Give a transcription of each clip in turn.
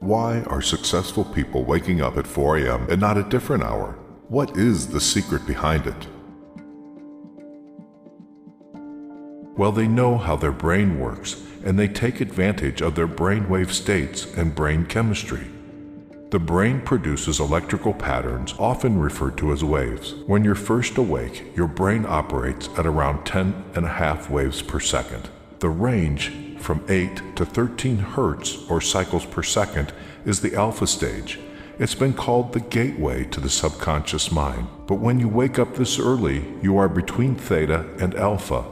Why are successful people waking up at 4 a.m. and not a different hour? What is the secret behind it? Well, they know how their brain works, and they take advantage of their brainwave states and brain chemistry. The brain produces electrical patterns, often referred to as waves. When you're first awake, your brain operates at around 10.5 waves per second. The range from 8 to 13 hertz or cycles per second is the alpha stage. It's been called the gateway to the subconscious mind. But when you wake up this early, you are between theta and alpha.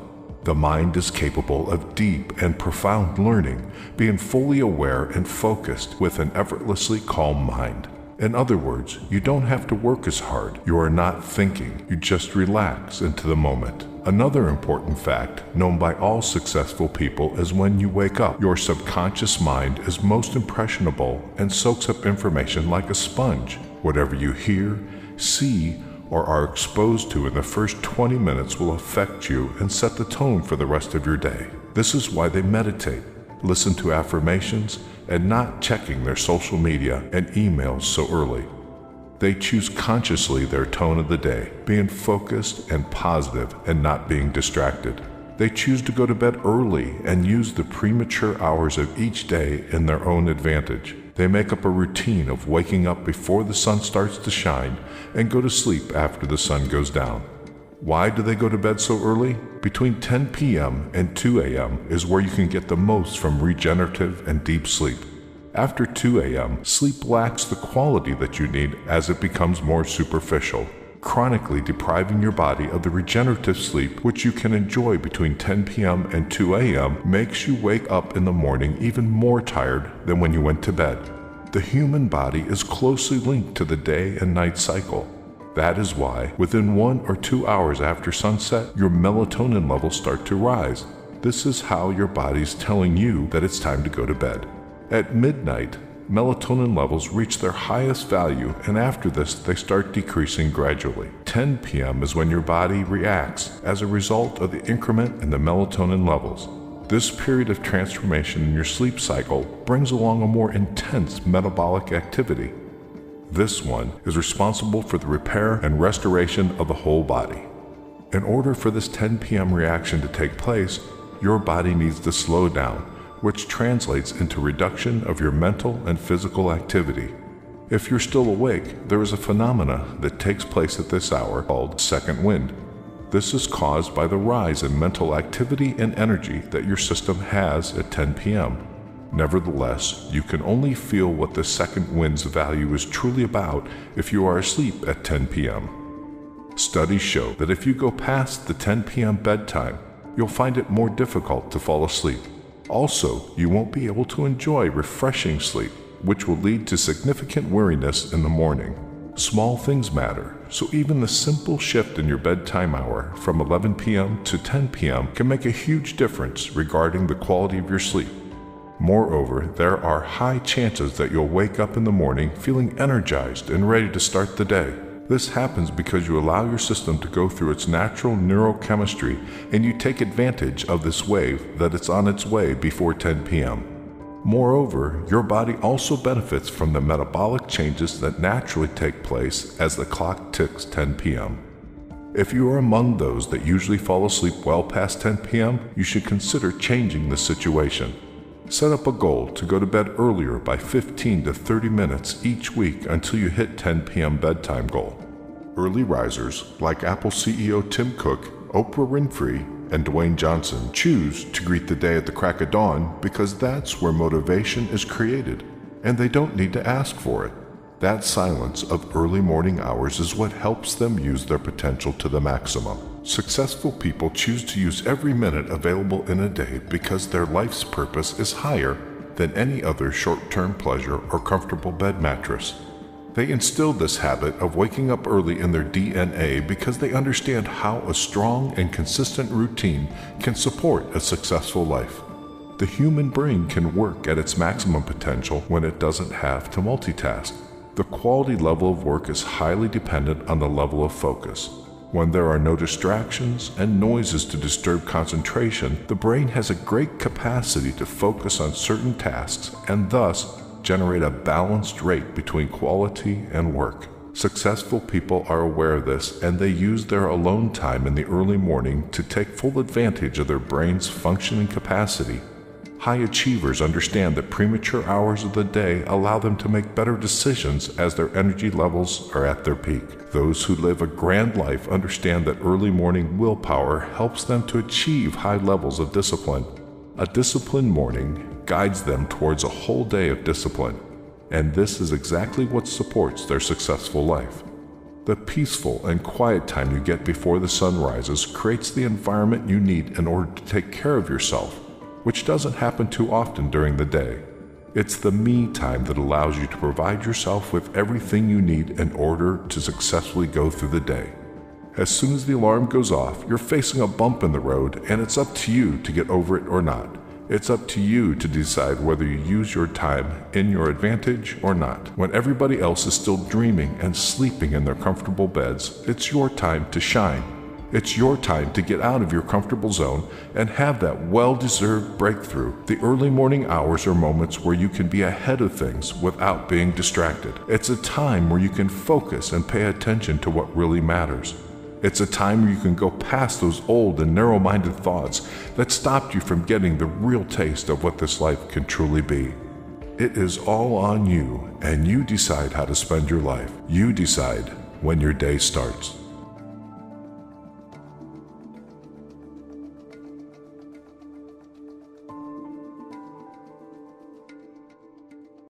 The mind is capable of deep and profound learning, being fully aware and focused with an effortlessly calm mind. In other words, you don't have to work as hard. You are not thinking. You just relax into the moment. Another important fact known by all successful people is when you wake up, your subconscious mind is most impressionable and soaks up information like a sponge. Whatever you hear, see, or are exposed to in the first 20 minutes will affect you and set the tone for the rest of your day. This is why they meditate, listen to affirmations, and not checking their social media and emails so early. They choose consciously their tone of the day, being focused and positive and not being distracted. They choose to go to bed early and use the premature hours of each day in their own advantage. They make up a routine of waking up before the sun starts to shine and go to sleep after the sun goes down. Why do they go to bed so early? Between 10 p.m. and 2 a.m. is where you can get the most from regenerative and deep sleep. After 2 a.m., sleep lacks the quality that you need as it becomes more superficial, chronically depriving your body of the regenerative sleep which you can enjoy between 10 p.m. and 2 a.m. makes you wake up in the morning even more tired than when you went to bed. The human body is closely linked to the day and night cycle. That is why, within 1 or 2 hours after sunset, your melatonin levels start to rise. This is how your body's telling you that it's time to go to bed. At midnight, melatonin levels reach their highest value, and after this, they start decreasing gradually. 10 p.m. is when your body reacts as a result of the increment in the melatonin levels. This period of transformation in your sleep cycle brings along a more intense metabolic activity. This one is responsible for the repair and restoration of the whole body. In order for this 10 p.m. reaction to take place, your body needs to slow down, which translates into reduction of your mental and physical activity. If you're still awake, there is a phenomena that takes place at this hour called second wind. This is caused by the rise in mental activity and energy that your system has at 10 p.m. Nevertheless, you can only feel what the second wind's value is truly about if you are asleep at 10 p.m. Studies show that if you go past the 10 p.m. bedtime, you'll find it more difficult to fall asleep. Also, you won't be able to enjoy refreshing sleep, which will lead to significant weariness in the morning. Small things matter, so even the simple shift in your bedtime hour from 11 p.m. to 10 p.m. can make a huge difference regarding the quality of your sleep. Moreover, there are high chances that you'll wake up in the morning feeling energized and ready to start the day. This happens because you allow your system to go through its natural neurochemistry and you take advantage of this wave that it's on its way before 10 p.m. Moreover, your body also benefits from the metabolic changes that naturally take place as the clock ticks 10 p.m. If you are among those that usually fall asleep well past 10 p.m., you should consider changing the situation. Set up a goal to go to bed earlier by 15 to 30 minutes each week until you hit 10 p.m. bedtime goal. Early risers like Apple CEO Tim Cook, Oprah Winfrey, and Dwayne Johnson choose to greet the day at the crack of dawn because that's where motivation is created, and they don't need to ask for it. That silence of early morning hours is what helps them use their potential to the maximum. Successful people choose to use every minute available in a day because their life's purpose is higher than any other short-term pleasure or comfortable bed mattress. They instill this habit of waking up early in their DNA because they understand how a strong and consistent routine can support a successful life. The human brain can work at its maximum potential when it doesn't have to multitask. The quality level of work is highly dependent on the level of focus. When there are no distractions and noises to disturb concentration, the brain has a great capacity to focus on certain tasks and thus generate a balanced rate between quality and work. Successful people are aware of this, and they use their alone time in the early morning to take full advantage of their brain's functioning capacity. High achievers understand that premature hours of the day allow them to make better decisions as their energy levels are at their peak. Those who live a grand life understand that early morning willpower helps them to achieve high levels of discipline. A disciplined morning guides them towards a whole day of discipline, and this is exactly what supports their successful life. The peaceful and quiet time you get before the sun rises creates the environment you need in order to take care of yourself, which doesn't happen too often during the day. It's the me time that allows you to provide yourself with everything you need in order to successfully go through the day. As soon as the alarm goes off, you're facing a bump in the road, and it's up to you to get over it or not. It's up to you to decide whether you use your time in your advantage or not. When everybody else is still dreaming and sleeping in their comfortable beds, it's your time to shine. It's your time to get out of your comfortable zone and have that well-deserved breakthrough. The early morning hours are moments where you can be ahead of things without being distracted. It's a time where you can focus and pay attention to what really matters. It's a time where you can go past those old and narrow-minded thoughts that stopped you from getting the real taste of what this life can truly be. It is all on you, and you decide how to spend your life. You decide when your day starts.